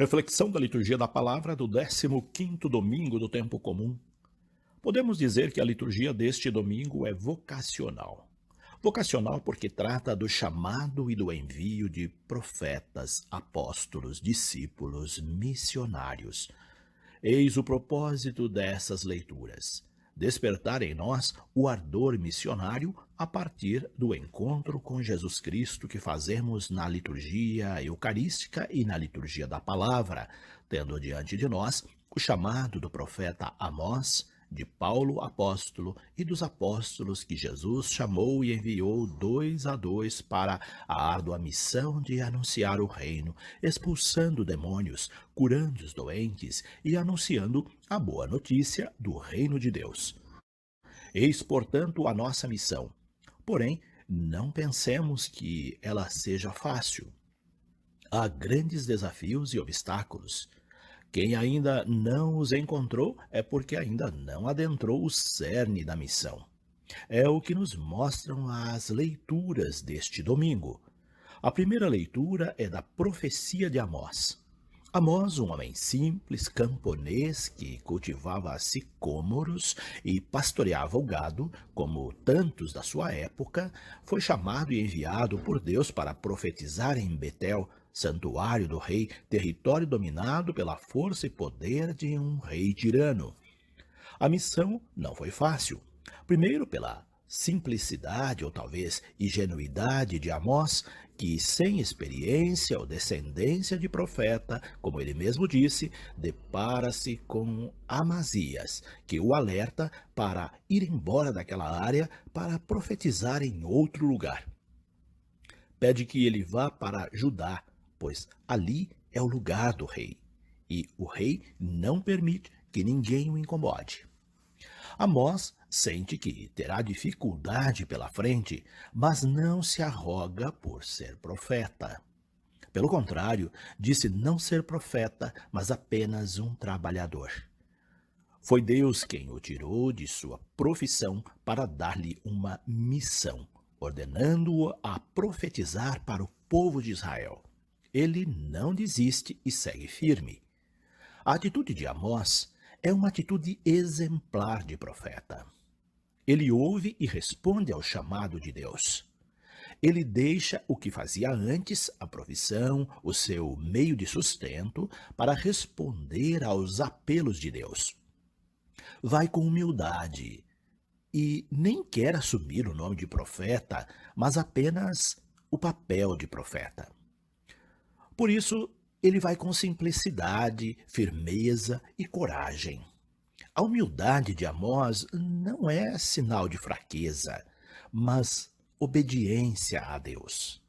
Reflexão da liturgia da palavra do 15º domingo do tempo comum. Podemos dizer que a liturgia deste domingo é vocacional. Vocacional porque trata do chamado e do envio de profetas, apóstolos, discípulos, missionários. Eis o propósito dessas leituras: despertar em nós o ardor missionário a partir do encontro com Jesus Cristo que fazemos na liturgia eucarística e na liturgia da palavra, tendo diante de nós o chamado do profeta Amós, de Paulo apóstolo e dos apóstolos que Jesus chamou e enviou dois a dois para a árdua missão de anunciar o reino, expulsando demônios, curando os doentes e anunciando a boa notícia do reino de Deus. Eis, portanto, a nossa missão. Porém, não pensemos que ela seja fácil. Há grandes desafios e obstáculos. Quem ainda não os encontrou é porque ainda não adentrou o cerne da missão. É o que nos mostram as leituras deste domingo. A primeira leitura é da profecia de Amós. Amós, um homem simples, camponês, que cultivava sicômoros e pastoreava o gado, como tantos da sua época, foi chamado e enviado por Deus para profetizar em Betel, santuário do rei, território dominado pela força e poder de um rei tirano. A missão não foi fácil. Primeiro, pela simplicidade ou talvez ingenuidade de Amós, que sem experiência ou descendência de profeta, como ele mesmo disse, depara-se com Amazias, que o alerta para ir embora daquela área para profetizar em outro lugar. Pede que ele vá para Judá, pois ali é o lugar do rei, e o rei não permite que ninguém o incomode. Amós sente que terá dificuldade pela frente, mas não se arroga por ser profeta. Pelo contrário, disse não ser profeta, mas apenas um trabalhador. Foi Deus quem o tirou de sua profissão para dar-lhe uma missão, ordenando-o a profetizar para o povo de Israel. Ele não desiste e segue firme. A atitude de Amós é uma atitude exemplar de profeta. Ele ouve e responde ao chamado de Deus. Ele deixa o que fazia antes, a profissão, o seu meio de sustento, para responder aos apelos de Deus. Vai com humildade e nem quer assumir o nome de profeta, mas apenas o papel de profeta. Por isso, ele vai com simplicidade, firmeza e coragem. A humildade de Amós não é sinal de fraqueza, mas obediência a Deus.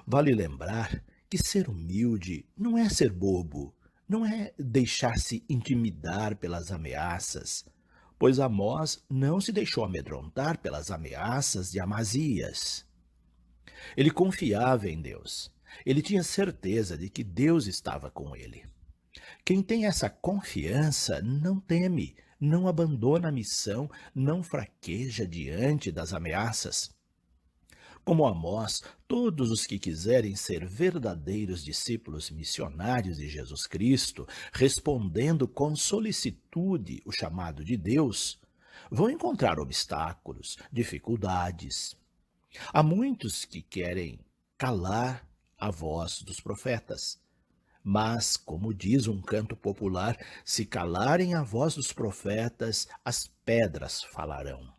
Vale lembrar que ser humilde não é ser bobo, não é deixar-se intimidar pelas ameaças, pois Amós não se deixou amedrontar pelas ameaças de Amazias. Ele confiava em Deus. Ele tinha certeza de que Deus estava com ele. Quem tem essa confiança não teme, não abandona a missão, não fraqueja diante das ameaças. Como Amós, todos os que quiserem ser verdadeiros discípulos missionários de Jesus Cristo, respondendo com solicitude o chamado de Deus, vão encontrar obstáculos, dificuldades. Há muitos que querem calar a voz dos profetas. Mas, como diz um canto popular, se calarem a voz dos profetas, as pedras falarão.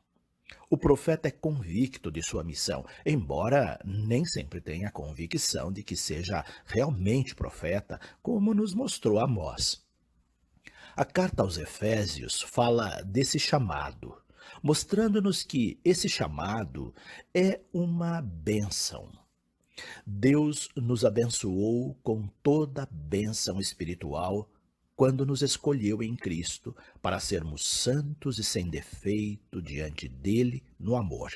O profeta é convicto de sua missão, embora nem sempre tenha a convicção de que seja realmente profeta, como nos mostrou Amós. A carta aos Efésios fala desse chamado, mostrando-nos que esse chamado é uma bênção. Deus nos abençoou com toda bênção espiritual quando nos escolheu em Cristo para sermos santos e sem defeito diante dele no amor.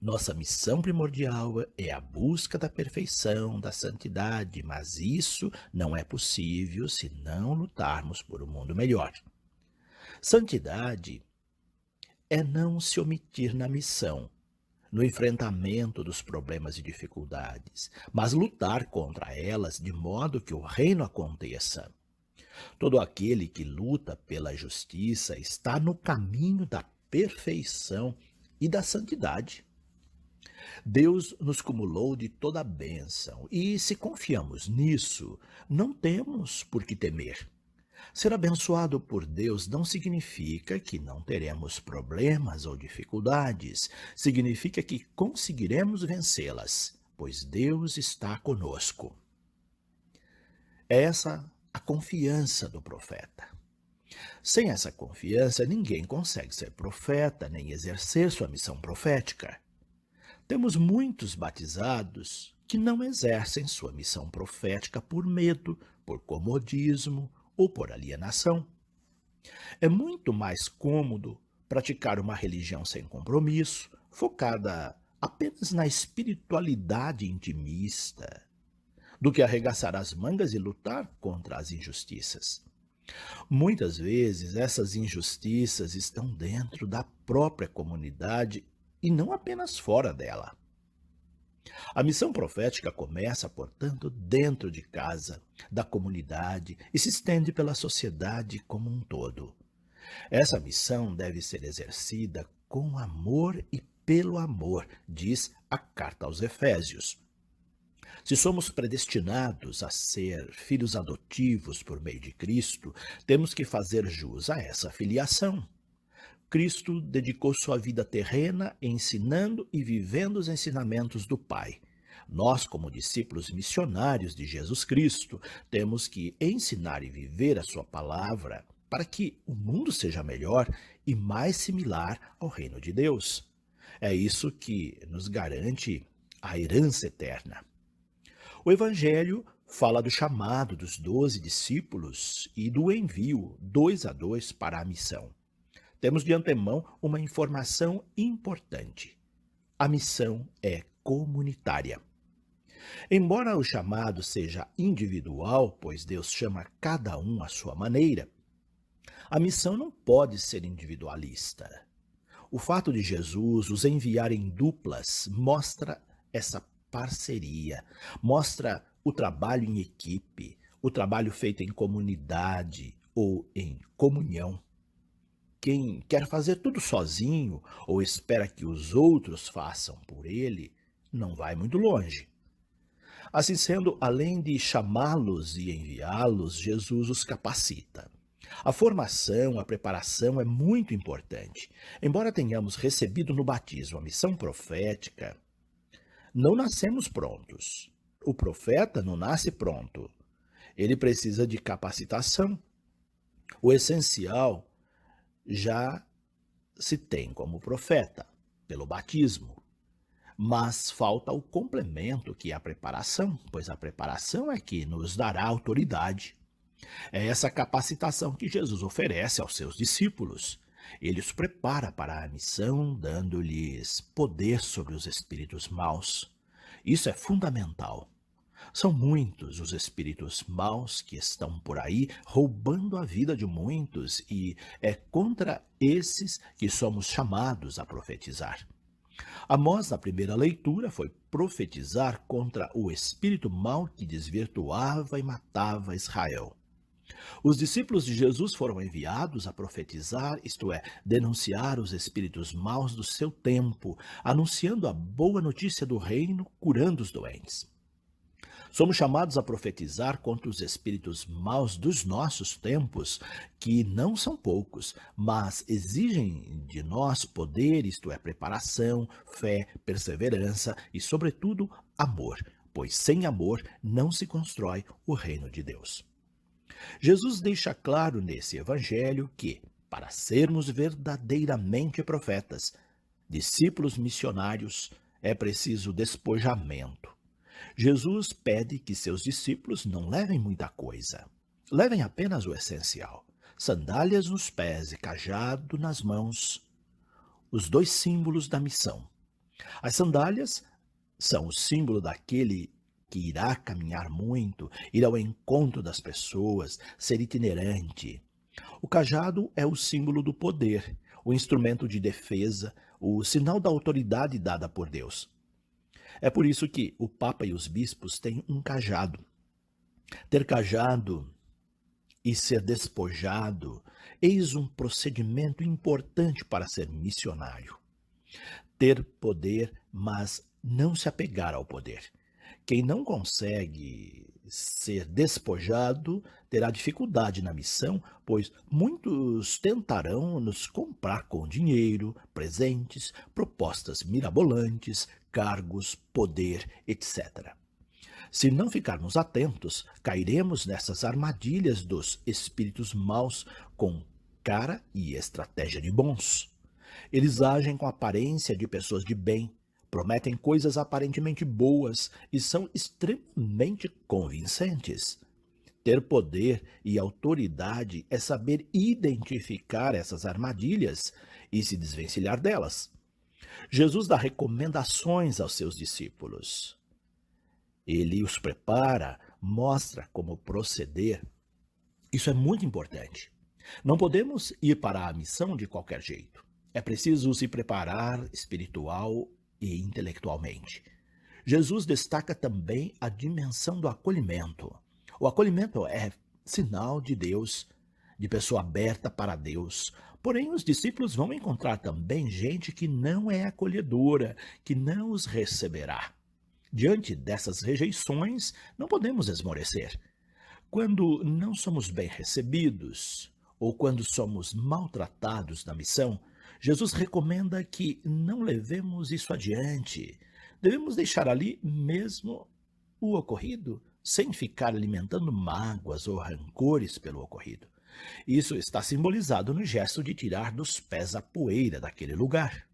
Nossa missão primordial é a busca da perfeição, da santidade, mas isso não é possível se não lutarmos por um mundo melhor. Santidade é não se omitir na missão, no enfrentamento dos problemas e dificuldades, mas lutar contra elas de modo que o reino aconteça. Todo aquele que luta pela justiça está no caminho da perfeição e da santidade. Deus nos cumulou de toda a bênção e, se confiamos nisso, não temos por que temer. Ser abençoado por Deus não significa que não teremos problemas ou dificuldades, significa que conseguiremos vencê-las, pois Deus está conosco. É essa a confiança do profeta. Sem essa confiança, ninguém consegue ser profeta nem exercer sua missão profética. Temos muitos batizados que não exercem sua missão profética por medo, por comodismo ou por alienação. É muito mais cômodo praticar uma religião sem compromisso, focada apenas na espiritualidade intimista, do que arregaçar as mangas e lutar contra as injustiças. Muitas vezes essas injustiças estão dentro da própria comunidade e não apenas fora dela. A missão profética começa, portanto, dentro de casa, da comunidade e se estende pela sociedade como um todo. Essa missão deve ser exercida com amor e pelo amor, diz a carta aos Efésios. Se somos predestinados a ser filhos adotivos por meio de Cristo, temos que fazer jus a essa filiação. Cristo dedicou sua vida terrena ensinando e vivendo os ensinamentos do Pai. Nós, como discípulos missionários de Jesus Cristo, temos que ensinar e viver a sua palavra para que o mundo seja melhor e mais similar ao reino de Deus. É isso que nos garante a herança eterna. O Evangelho fala do chamado dos 12 discípulos e do envio 2 a 2 para a missão. Temos de antemão uma informação importante. A missão é comunitária. Embora o chamado seja individual, pois Deus chama cada um à sua maneira, a missão não pode ser individualista. O fato de Jesus os enviar em duplas mostra essa parceria, mostra o trabalho em equipe, o trabalho feito em comunidade ou em comunhão. Quem quer fazer tudo sozinho ou espera que os outros façam por ele, não vai muito longe. Assim sendo, além de chamá-los e enviá-los, Jesus os capacita. A formação, a preparação é muito importante. Embora tenhamos recebido no batismo a missão profética, não nascemos prontos. O profeta não nasce pronto. Ele precisa de capacitação. O essencial já se tem como profeta, pelo batismo. Mas falta o complemento, que é a preparação, pois a preparação é que nos dará autoridade. É essa capacitação que Jesus oferece aos seus discípulos. Ele os prepara para a missão, dando-lhes poder sobre os espíritos maus. Isso é fundamental. São muitos os espíritos maus que estão por aí roubando a vida de muitos e é contra esses que somos chamados a profetizar. Amós, na primeira leitura, foi profetizar contra o espírito mau que desvirtuava e matava Israel. Os discípulos de Jesus foram enviados a profetizar, isto é, denunciar os espíritos maus do seu tempo, anunciando a boa notícia do reino, curando os doentes. Somos chamados a profetizar contra os espíritos maus dos nossos tempos, que não são poucos, mas exigem de nós poder, isto é, preparação, fé, perseverança e, sobretudo, amor, pois sem amor não se constrói o reino de Deus. Jesus deixa claro nesse evangelho que, para sermos verdadeiramente profetas, discípulos missionários, é preciso despojamento. Jesus pede que seus discípulos não levem muita coisa. Levem apenas o essencial: sandálias nos pés e cajado nas mãos, os 2 símbolos da missão. As sandálias são o símbolo daquele que irá caminhar muito, ir ao encontro das pessoas, ser itinerante. O cajado é o símbolo do poder, o instrumento de defesa, o sinal da autoridade dada por Deus. É por isso que o Papa e os bispos têm um cajado. Ter cajado e ser despojado, eis um procedimento importante para ser missionário. Ter poder, mas não se apegar ao poder. Quem não consegue ser despojado terá dificuldade na missão, pois muitos tentarão nos comprar com dinheiro, presentes, propostas mirabolantes, cargos, poder, etc. Se não ficarmos atentos, cairemos nessas armadilhas dos espíritos maus com cara e estratégia de bons. Eles agem com aparência de pessoas de bem, prometem coisas aparentemente boas e são extremamente convincentes. Ter poder e autoridade é saber identificar essas armadilhas e se desvencilhar delas. Jesus dá recomendações aos seus discípulos. Ele os prepara, mostra como proceder. Isso é muito importante. Não podemos ir para a missão de qualquer jeito. É preciso se preparar espiritual e intelectualmente. Jesus destaca também a dimensão do acolhimento. O acolhimento é sinal de Deus, de pessoa aberta para Deus. Porém, os discípulos vão encontrar também gente que não é acolhedora, que não os receberá. Diante dessas rejeições, não podemos esmorecer. Quando não somos bem recebidos, ou quando somos maltratados na missão, Jesus recomenda que não levemos isso adiante. Devemos deixar ali mesmo o ocorrido, sem ficar alimentando mágoas ou rancores pelo ocorrido. Isso está simbolizado no gesto de tirar dos pés a poeira daquele lugar.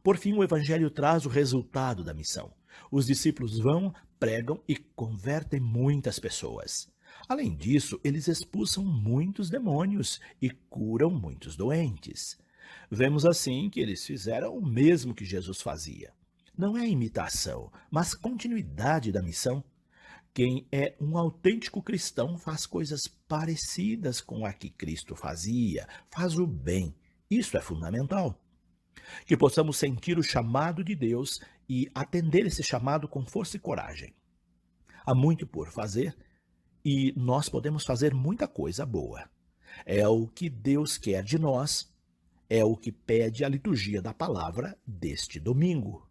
Por fim, o Evangelho traz o resultado da missão. Os discípulos vão, pregam e convertem muitas pessoas. Além disso, eles expulsam muitos demônios e curam muitos doentes. Vemos assim que eles fizeram o mesmo que Jesus fazia. Não é imitação, mas continuidade da missão. Quem é um autêntico cristão faz coisas parecidas com a que Cristo fazia, faz o bem. Isso é fundamental. Que possamos sentir o chamado de Deus e atender esse chamado com força e coragem. Há muito por fazer e nós podemos fazer muita coisa boa. É o que Deus quer de nós, é o que pede a liturgia da palavra deste domingo.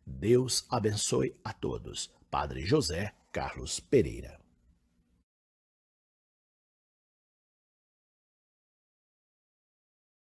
Deus abençoe a todos. Padre José Carlos Pereira.